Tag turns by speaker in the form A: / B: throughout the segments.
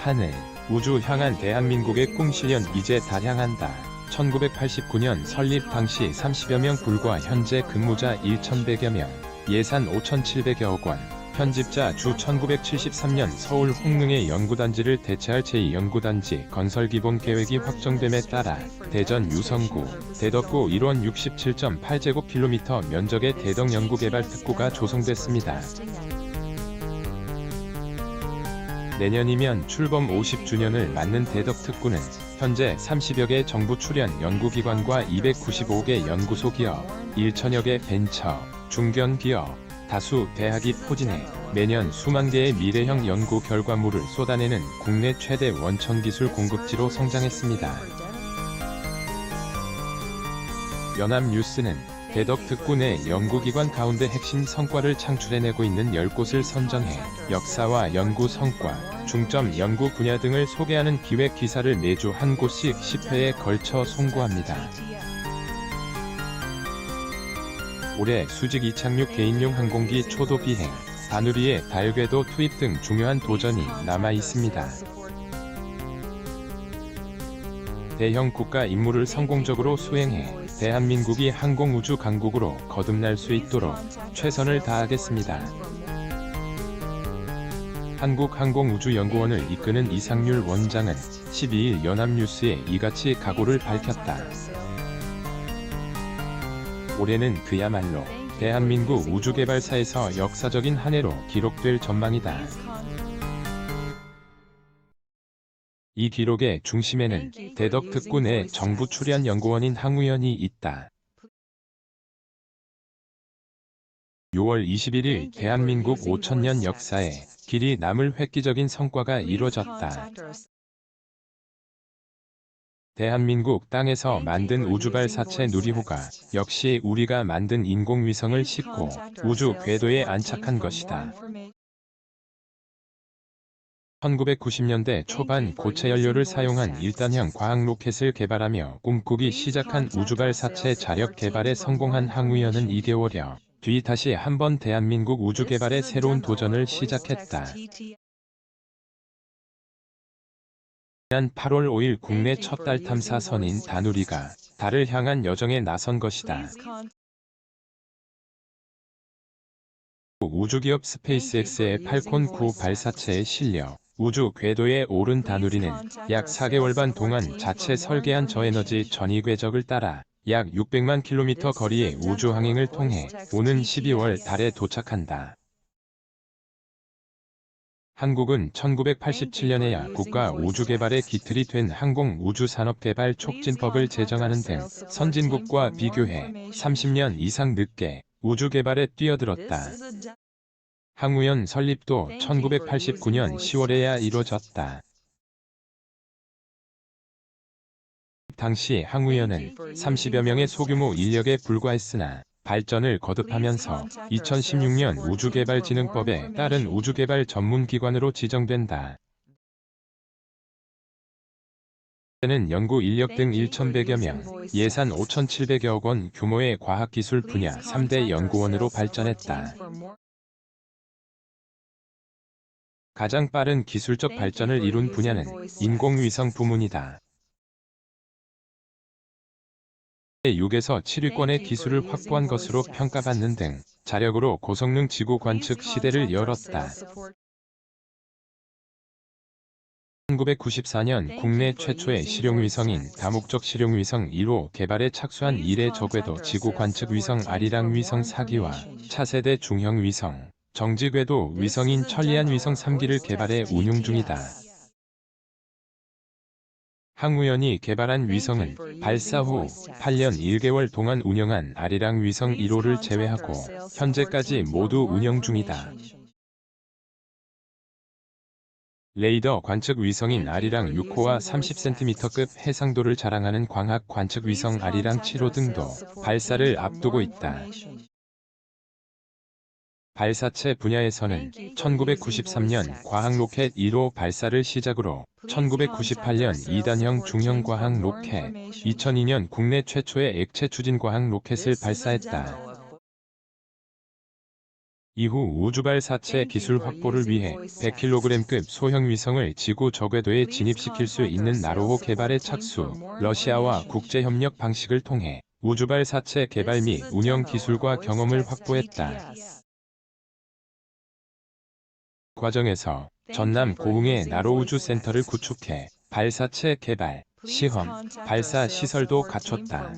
A: 하늘, 우주 향한 대한민국의 꿈 실현 이제 다 향한다. 1989년 설립 당시 30여 명 불과 현재 근무자 1,100여 명, 예산 5,700여억 원, 편집자 주 1973년 서울 홍릉의 연구단지를 대체할 제2연구단지 건설 기본 계획이 확정됨에 따라 대전 유성구, 대덕구 1원 67.8제곱킬로미터 면적의 대덕연구개발특구가 조성됐습니다. 내년이면 출범 50주년을 맞는 대덕특구는 현재 30여 개 정부 출연 연구기관과 295개 연구소 기업, 1,000여 개 벤처, 중견 기업, 다수 대학이 포진해 매년 수만 개의 미래형 연구 결과물을 쏟아내는 국내 최대 원천기술 공급지로 성장했습니다. 연합뉴스는 대덕특구 내 연구기관 가운데 핵심 성과를 창출해내고 있는 10곳을 선정해 역사와 연구 성과, 중점 연구 분야 등을 소개하는 기획 기사를 매주 한 곳씩 10회에 걸쳐 송고합니다. 올해 수직 이착륙 개인용 항공기 초도 비행, 다누리의 달궤도 투입 등 중요한 도전이 남아 있습니다. 대형 국가 임무를 성공적으로 수행해 대한민국이 항공우주 강국으로 거듭날 수 있도록 최선을 다하겠습니다. 한국항공우주연구원을 이끄는 이상률 원장은 12일 연합뉴스에 이같이 각오를 밝혔다. 올해는 그야말로 대한민국 우주개발사에서 역사적인 한 해로 기록될 전망이다. 이 기록의 중심에는 대덕특구 내 정부 출연 연구원인 항우연이 있다. 6월 21일 대한민국 5,000년 역사에 길이 남을 획기적인 성과가 이뤄졌다. 대한민국 땅에서 만든 우주발사체 누리호가 역시 우리가 만든 인공위성을 싣고 우주 궤도에 안착한 것이다. 1990년대 초반 고체 연료를 사용한 1단형 과학 로켓을 개발하며 꿈꾸기 시작한 우주발사체 자력 개발에 성공한 항우연은 2개월여 뒤 다시 한번 대한민국 우주 개발의 새로운 도전을 시작했다. 지난 8월 5일 국내 첫 달 탐사선인 다누리가 달을 향한 여정에 나선 것이다. 우주기업 스페이스X의 팔콘 9 발사체에 실려 우주 궤도에 오른 다누리는 약 4개월 반 동안 자체 설계한 저에너지 전위 궤적을 따라 약 600만 킬로미터 거리의 우주항행을 통해 오는 12월 달에 도착한다. 한국은 1987년에야 국가 우주개발의 기틀이 된 항공우주산업개발 촉진법을 제정하는 등 선진국과 비교해 30년 이상 늦게 우주개발에 뛰어들었다. 항우연 설립도 1989년 10월에야 이뤄졌다. 당시 항우연은 30여 명의 소규모 인력에 불과했으나 발전을 거듭하면서 2016년 우주개발진흥법에 따른 우주개발 전문기관으로 지정된다. 는 연구 인력 등 1,100여 명, 예산 5,700여억 원 규모의 과학기술 분야 3대 연구원으로 발전했다. 가장 빠른 기술적 발전을 이룬 분야는 인공위성 부문이다. 6에서 7위권의 기술을 확보한 것으로 평가받는 등 자력으로 고성능 지구 관측 시대를 열었다. 1994년 국내 최초의 실용위성인 다목적 실용위성 1호 개발에 착수한 이래 저궤도 지구 관측 위성 아리랑 위성 4기와 차세대 중형 위성, 정지궤도 위성인 천리안 위성 3기를 개발해 운용 중이다. 항우연이 개발한 위성은 발사 후 8년 1개월 동안 운영한 아리랑 위성 1호를 제외하고 현재까지 모두 운영 중이다. 레이더 관측 위성인 아리랑 6호와 30cm급 해상도를 자랑하는 광학 관측 위성 아리랑 7호 등도 발사를 앞두고 있다. 발사체 분야에서는 1993년 과학로켓 1호 발사를 시작으로 1998년 2단형 중형 과학 로켓, 2002년 국내 최초의 액체 추진 과학 로켓을 발사했다. 이후 우주발사체 기술 확보를 위해 100kg급 소형 위성을 지구 저궤도에 진입시킬 수 있는 나로호 개발에 착수, 러시아와 국제협력 방식을 통해 우주발사체 개발 및 운영 기술과 경험을 확보했다. 과정에서 전남 고흥의 나로우주센터를 구축해 발사체 개발, 시험, 발사 시설도 갖췄다.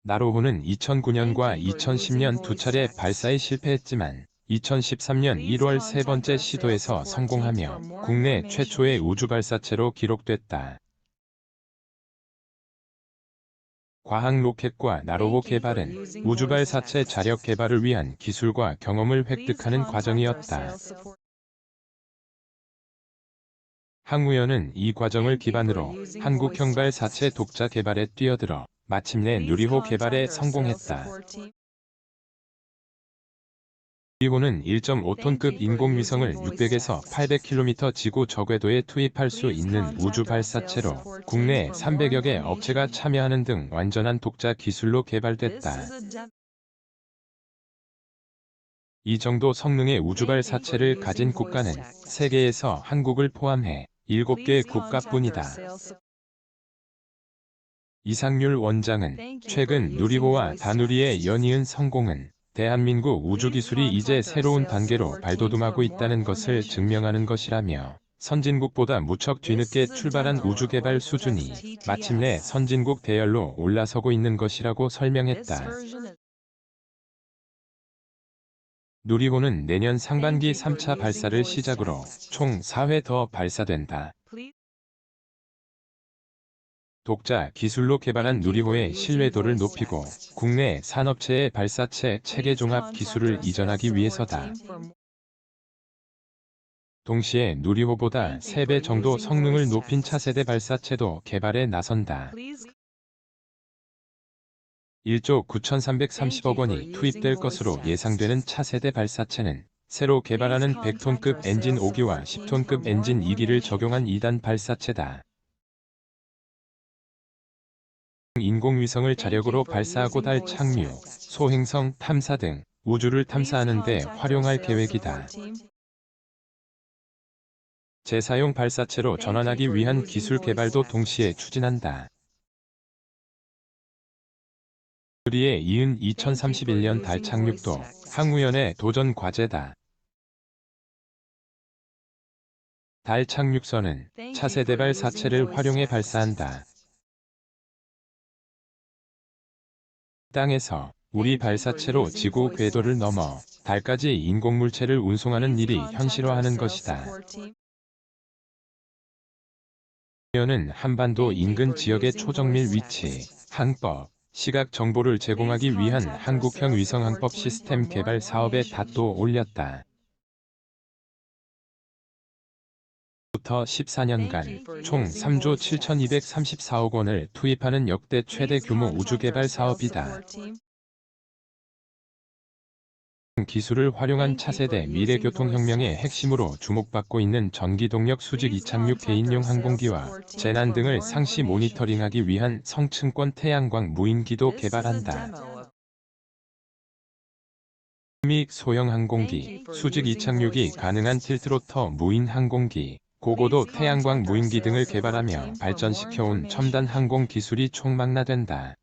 A: 나로호는 2009년과 2010년 두 차례 발사에 실패했지만 2013년 1월 세 번째 시도에서 성공하며 국내 최초의 우주발사체로 기록됐다. 과학 로켓과 나로호 개발은 우주발사체 자력 개발을 위한 기술과 경험을 획득하는 과정이었다. 항우연은 이 과정을 기반으로 한국형 발사체 독자 개발에 뛰어들어 마침내 누리호 개발에 성공했다. 누리호는 1.5톤급 인공위성을 600에서 800km 지구 저궤도에 투입할 수 있는 우주 발사체로 국내 300여 개 업체가 참여하는 등 완전한 독자 기술로 개발됐다. 이 정도 성능의 우주 발사체를 가진 국가는 세계에서 한국을 포함해 7개 국가뿐이다. 이상률 원장은 최근 누리호와 다누리의 연이은 성공은 대한민국 우주기술이 이제 새로운 단계로 발돋움하고 있다는 것을 증명하는 것이라며 선진국보다 무척 뒤늦게 출발한 우주개발 수준이 마침내 선진국 대열로 올라서고 있는 것이라고 설명했다. 누리호는 내년 상반기 3차 발사를 시작으로 총 4회 더 발사된다. 독자 기술로 개발한 누리호의 신뢰도를 높이고 국내 산업체의 발사체 체계 종합 기술을 이전하기 위해서다. 동시에 누리호보다 3배 정도 성능을 높인 차세대 발사체도 개발에 나선다. 1조 9,330억 원이 투입될 것으로 예상되는 차세대 발사체는 새로 개발하는 100톤급 엔진 5기와 10톤급 엔진 2기를 적용한 2단 발사체다. 인공위성을 자력으로 발사하고 달 착륙, 소행성 탐사 등 우주를 탐사하는 데 활용할 계획이다. 재사용 발사체로 전환하기 위한 기술 개발도 동시에 추진한다. 그리에 이은 2031년 달 착륙도 항우연의 도전 과제다. 달 착륙선은 차세대 발사체를 활용해 발사한다. 땅에서 우리 발사체로 지구 궤도를 넘어 달까지 인공물체를 운송하는 일이 현실화하는 것이다. 항우연은 한반도 인근 지역의 초정밀 위치, 항법, 시각 정보를 제공하기 위한 한국형 위성항법 시스템 개발 사업에 닷도 올렸다. 부터 14년간 총 3조 7,234억 원을 투입하는 역대 최대 규모 우주개발 사업이다. 기술을 활용한 차세대 미래교통혁명의 핵심으로 주목받고 있는 전기동력 수직 이착륙 개인용 항공기와 재난 등을 상시 모니터링하기 위한 성층권 태양광 무인기도 개발한다. 및 소형 항공기, 수직 이착륙이 가능한 틸트로터 무인 항공기, 고고도 태양광 무인기 등을 개발하며 발전시켜온 첨단 항공 기술이 총망라된다.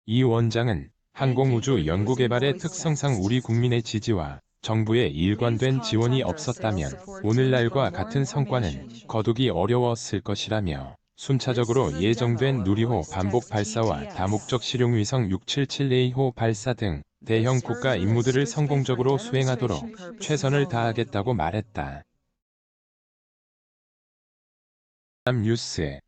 A: 이 원장은 항공우주 연구개발의 특성상 우리 국민의 지지와 정부의 일관된 지원이 없었다면 오늘날과 같은 성과는 거두기 어려웠을 것이라며 순차적으로 예정된 누리호 반복 발사와 다목적 실용위성 677A호 발사 등 대형 국가 임무들을 성공적으로 수행하도록 최선을 다하겠다고 말했다. 뉴스